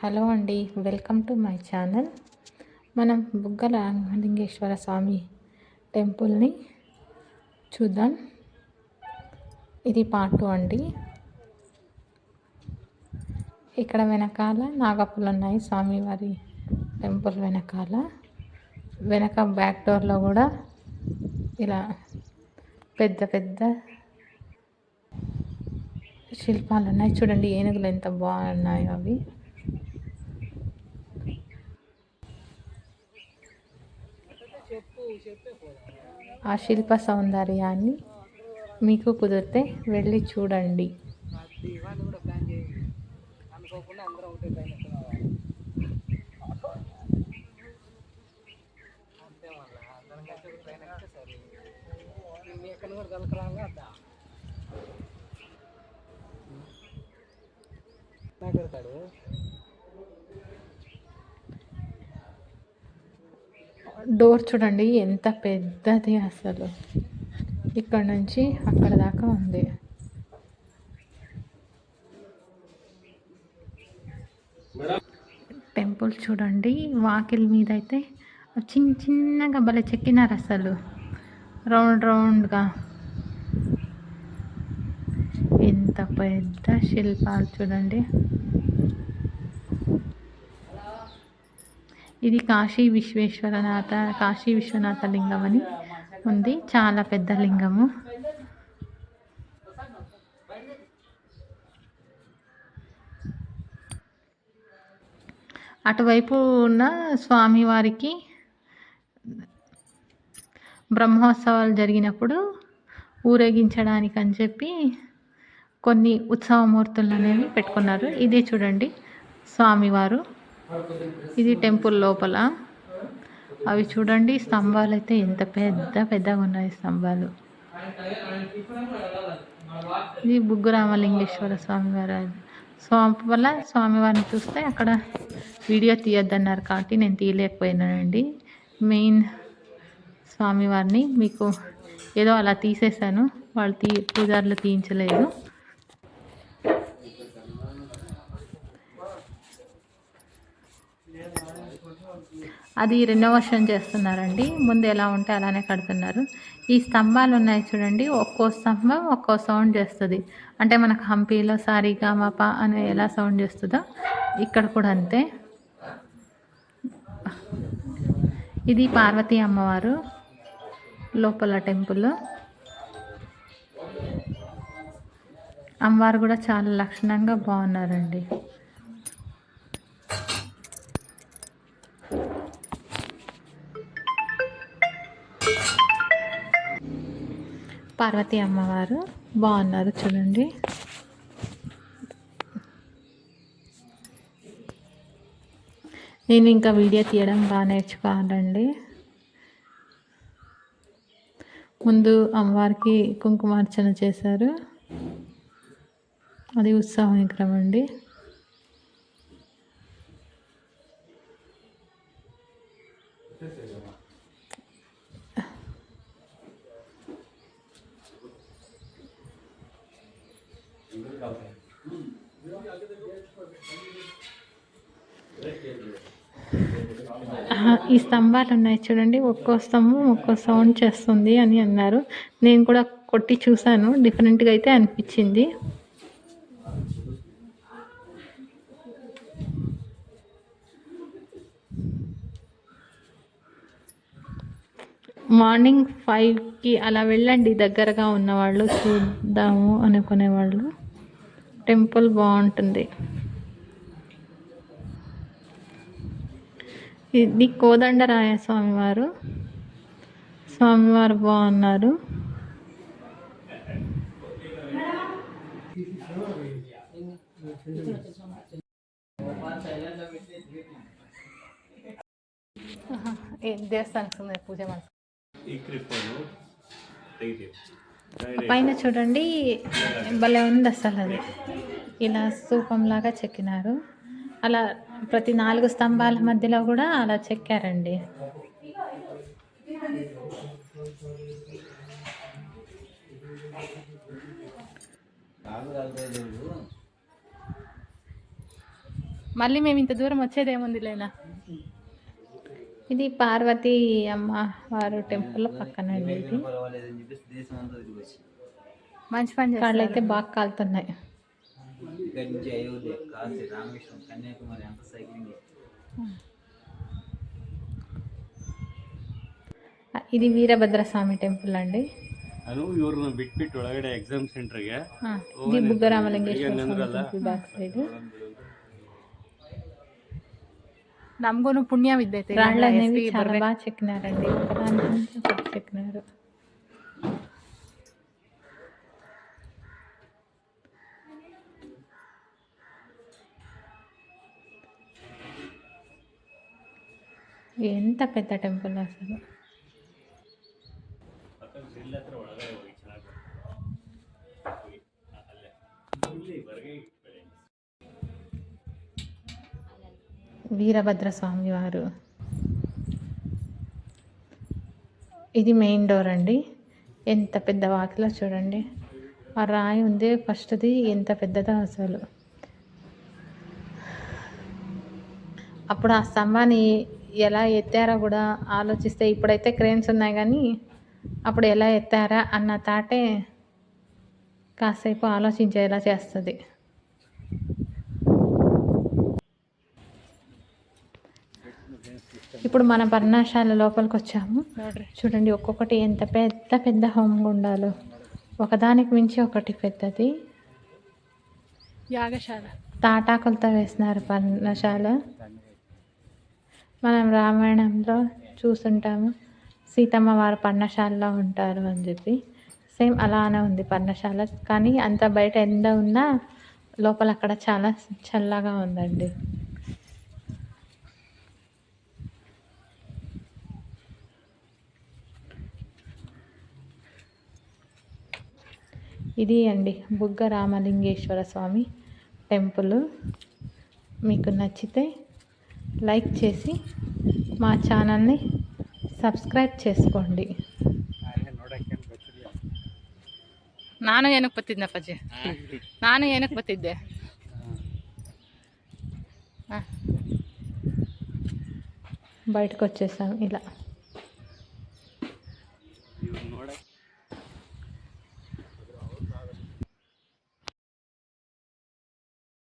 Hello అండి, welcome to my channel. మనం బుగ్గల లింగేశ్వర స్వామి టెంపుల్ని చూద్దాం. ఇది పార్ట్ 2 అండి. ఇక్కడ వెనకాల నాగపులు ఉన్నాయి స్వామివారి టెంపుల్ వెనక బ్యాక్ డోర్లో కూడా ఇలా పెద్ద పెద్ద శిల్పాలు ఉన్నాయి. చూడండి ఏనుగులు ఎంత బాగున్నాయో అవి. ఆ శిల్ప సౌందర్యాన్ని మీకు కుదిరితే వెళ్ళి చూడండి. డోర్ చూడండి ఎంత పెద్దది, అసలు ఇక్కడ నుంచి అక్కడ దాకా ఉంది. టెంపుల్ చూడండి, వాకిల్ మీద అయితే చిన్న చిన్నగా భలే చెక్కినారు, అసలు రౌండ్గా. ఎంత పెద్ద శిల్పాలు చూడండి. ఇది కాశీ విశ్వనాథ లింగం అని ఉంది. చాలా పెద్ద లింగము. అటువైపు ఉన్న స్వామివారికి బ్రహ్మోత్సవాలు జరిగినప్పుడు ఊరేగించడానికి అని చెప్పి కొన్ని ఉత్సవమూర్తులు అనేవి పెట్టుకున్నారు. ఇదే చూడండి స్వామివారు. ఇది టెంపుల్ లోపల. అవి చూడండి, స్తంభాలు అయితే ఎంత పెద్దగా ఉన్నాయి స్తంభాలు. ఇది బుగ్గరామలింగేశ్వర స్వామివారు. స్వామివారిని చూస్తే అక్కడ వీడియో తీయొద్దన్నారు కాబట్టి నేను తీయలేకపోయినానండి. మెయిన్ స్వామివారిని మీకు ఏదో అలా తీసేశాను, వాళ్ళు పూజారులు తీయించలేదు. అది రెనోవేషన్ చేస్తున్నారండి. ముందు ఎలా ఉంటే అలానే కడుతున్నారు. ఈ స్తంభాలు ఉన్నాయి చూడండి, ఒక్కో స్తంభం ఒక్కో సౌండ్ చేస్తుంది. అంటే మనకు హంపీలో సారీగామప అని ఎలా సౌండ్ చేస్తుందో ఇక్కడ కూడా అంతే. ఇది పార్వతీ అమ్మవారు లోపల టెంపుల్. అమ్మవారు కూడా చాలా లక్షణంగా బాగున్నారండి. పార్వతీ అమ్మవారు బాగున్నారు చూడండి. నేను ఇంకా వీడియో తీయడం బాగా నేర్చుకోవాలండి. ముందు అమ్మవారికి కుంకుమార్చన చేశారు, అది ఉత్సవ విగ్రహం అండి. ఈ స్తంభాలు ఉన్నాయి చూడండి, ఒక్కో స్తంభం ఒక్కో సౌండ్ చేస్తుంది అని అన్నారు. నేను కూడా కొట్టి చూశాను, డిఫరెంట్గా అయితే అనిపించింది. మార్నింగ్ 5కి అలా వెళ్ళండి, దగ్గరగా ఉన్నవాళ్ళు చూద్దాము అనుకునేవాళ్ళు. టెంపుల్ బాగుంటుంది. ఇది కోదండరాయ స్వామివారు బాగున్నారు. దేవస్థానం పూజ పైన చూడండి భలే ఉంది అసలు. అది ఇలా స్తూపంలాగా చెక్కినారు. అలా ప్రతి 4 స్తంభాల మధ్యలో కూడా అలా చెక్కారండి. మళ్ళీ మేము ఇంత దూరం వచ్చేదేముంది లేనా. ఇది పార్వతీ అమ్మ వారు టెంపుల్ పక్కనండి. ఇది మంచి పని కాళ్ళు అయితే బాగా కాలుతున్నాయి. ఇది వీరభద్రస్వామి టెంపుల్ అండి. ಇವ್ರನ್ನ ಬಿಟ್ಬಿಟ್ಟು ಒಳಗಡೆ ಎಕ್ಸಾಮ್ ಸೆಂಟರ್ಗೆ ఇది బుగ్గరామలింగేశ్వర టెంపుల్ బ్యాక్ సైడ్. నమ్గోను పుణ్య విద్యతే రాళ్ళు అనేవి చాలా బాగా చెక్కినారండి. ఒకదాని నుంచి ఒకటి చెక్కినారు. ఎంత పెద్ద టెంపుల్ అసలు. వీరభద్రస్వామి వారు. ఇది మెయిన్ డోర్ అండి. ఎంత పెద్ద వాకిలో చూడండి. ఆ రాయి ఉంది ఫస్ట్ది, ఎంత పెద్దదో అసలు. అప్పుడు ఆ స్తంభాన్ని ఎలా ఎత్తారో కూడా ఆలోచిస్తే, ఇప్పుడైతే క్రేన్స్ ఉన్నాయి కానీ అప్పుడు ఎలా ఎత్తారా అన్న తాటే కాసేపు ఆలోచించేలా చేస్తుంది. ఇప్పుడు మన పర్ణశాల లోపలికి వచ్చాము. చూడండి ఒక్కొక్కటి ఎంత పెద్ద పెద్ద హోమగుండాలు, ఒకదానికి మించి ఒకటి పెద్దది. యాగశాల తాటాకులతో వేసినారు పర్ణశాల. మనం రామాయణంలో చూస్తుంటాము, సీతమ్మ వారు పర్ణశాలలో ఉంటారు అని చెప్పి. సేమ్ అలానే ఉంది పర్ణశాల. కానీ అంత బయట ఎండ ఉన్నా లోపల అక్కడ చాలా చల్లగా ఉందండి. ఇది అండి బుగ్గ రామలింగేశ్వర స్వామి టెంపుల్. మీకు నచ్చితే లైక్ చేసి మా ఛానల్ని సబ్స్క్రైబ్ చేసుకోండి. ನಾನು ಏನಕ್ಕೆ ಬತ್ತಿದ್ನಪ್ಪಾಜಿ, ನಾನು ಏನಕ್ಕೆ ಬತ್ತಿದ್ದೆ. బయటకు వచ్చేసాం ఇలా.